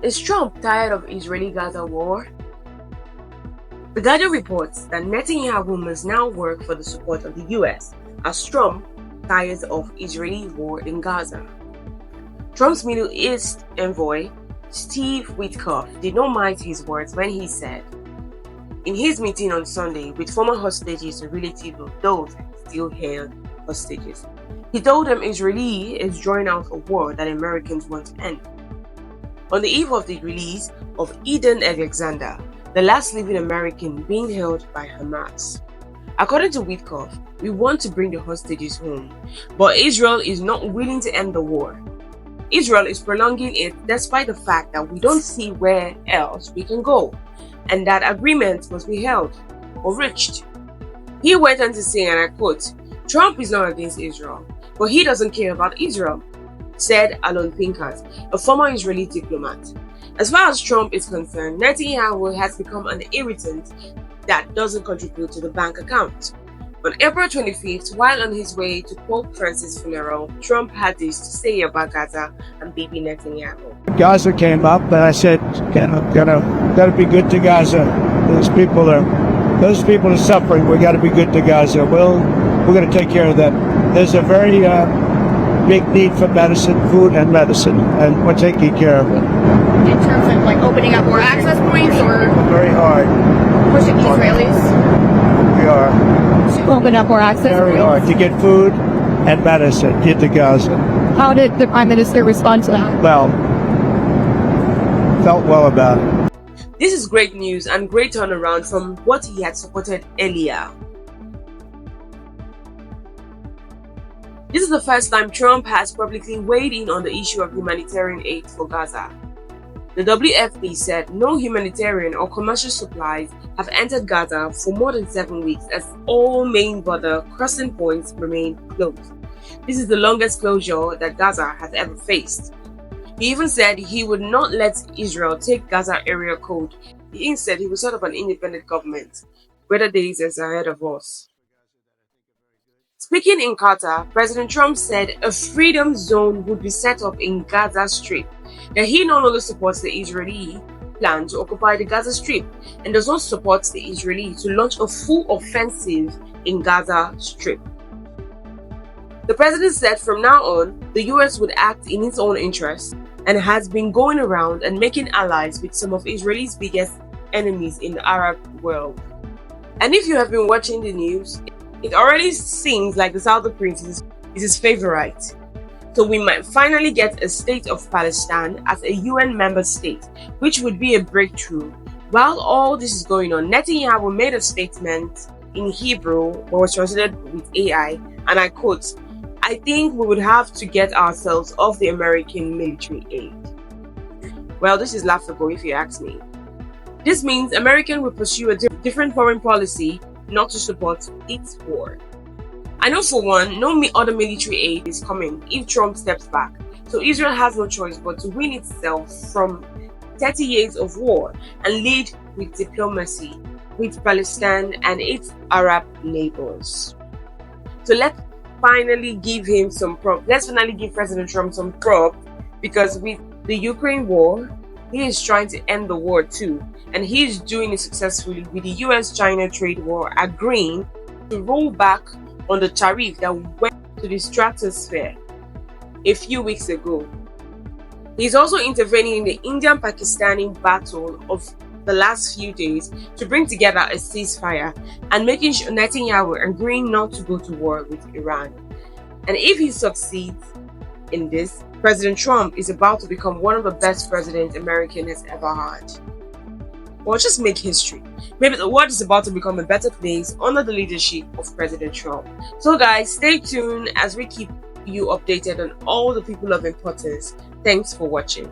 Is Trump tired of Israeli-Gaza war? The Guardian reports that Netanyahu must now work for the support of the US as Trump tires of Israeli war in Gaza. Trump's Middle East envoy, Steve Witkoff, did not mind his words when he said, in his meeting on Sunday with former hostages and relatives of those still held hostages, he told them Israel is drawing out a war that Americans want to end. On the eve of the release of Eden Alexander, the last living American being held by Hamas. According to Witkoff, we want to bring the hostages home, but Israel is not willing to end the war. Israel is prolonging it despite the fact that we don't see where else we can go, and that agreement must be held or reached. He went on to say, and I quote, Trump is not against Israel, but he doesn't care about Israel, said Alon Pinkas, a former Israeli diplomat. As far as Trump is concerned, Netanyahu has become an irritant that doesn't contribute to the bank account. On April 25th, while on his way to Pope Francis' funeral, Trump had this to say about Gaza and Bibi Netanyahu. Gaza came up, and I said, gotta be good to Gaza. Those people are suffering. We gotta be good to Gaza. Well, we're gonna take care of them. There's a very big need for medicine, food and medicine, and we're taking care of it. In terms of like opening up more access points or very hard. Pushing the Israelis? We are. To open up more access very points? hard to get food and medicine into Gaza. How did the Prime Minister respond to that? Well, felt well about it. This is great news and great turnaround from what he had supported earlier. This is the first time Trump has publicly weighed in on the issue of humanitarian aid for Gaza. The WFP said no humanitarian or commercial supplies have entered Gaza for more than 7 weeks as all main border crossing points remain closed. This is the longest closure that Gaza has ever faced. He even said he would not let Israel take Gaza area code. Instead, he would set up an independent government. Better days are ahead of us. Speaking in Qatar, President Trump said a freedom zone would be set up in Gaza Strip, that he no longer supports the Israeli plan to occupy the Gaza Strip and does not support the Israeli to launch a full offensive in Gaza Strip. The president said from now on, the US would act in its own interest and has been going around and making allies with some of Israel's biggest enemies in the Arab world. And if you have been watching the news, it already seems like the Saudi prince is his favorite. So we might finally get a state of Palestine as a UN member state, which would be a breakthrough. While all this is going on, Netanyahu made a statement in Hebrew, but was translated with AI, and I quote, I think we would have to get ourselves off the American military aid. Well, this is laughable if you ask me. This means America will pursue a different foreign policy not to support its war. I know for one, no other military aid is coming if Trump steps back, so Israel has no choice but to win itself from 30 years of war and lead with diplomacy with Palestine and its Arab neighbors. So let's finally give him some props. Let's finally give President Trump some props, because with the Ukraine war, he is trying to end the war too, and he is doing it successfully with the US-China trade war, agreeing to roll back on the tariff that went to the stratosphere a few weeks ago. He's also intervening in the Indian-Pakistani battle of the last few days to bring together a ceasefire and making sure Netanyahu agreeing not to go to war with Iran. And if he succeeds in this, President Trump is about to become one of the best presidents America has ever had. Or just make history. Maybe the world is about to become a better place under the leadership of President Trump. So guys, stay tuned as we keep you updated on all the people of importance. Thanks for watching.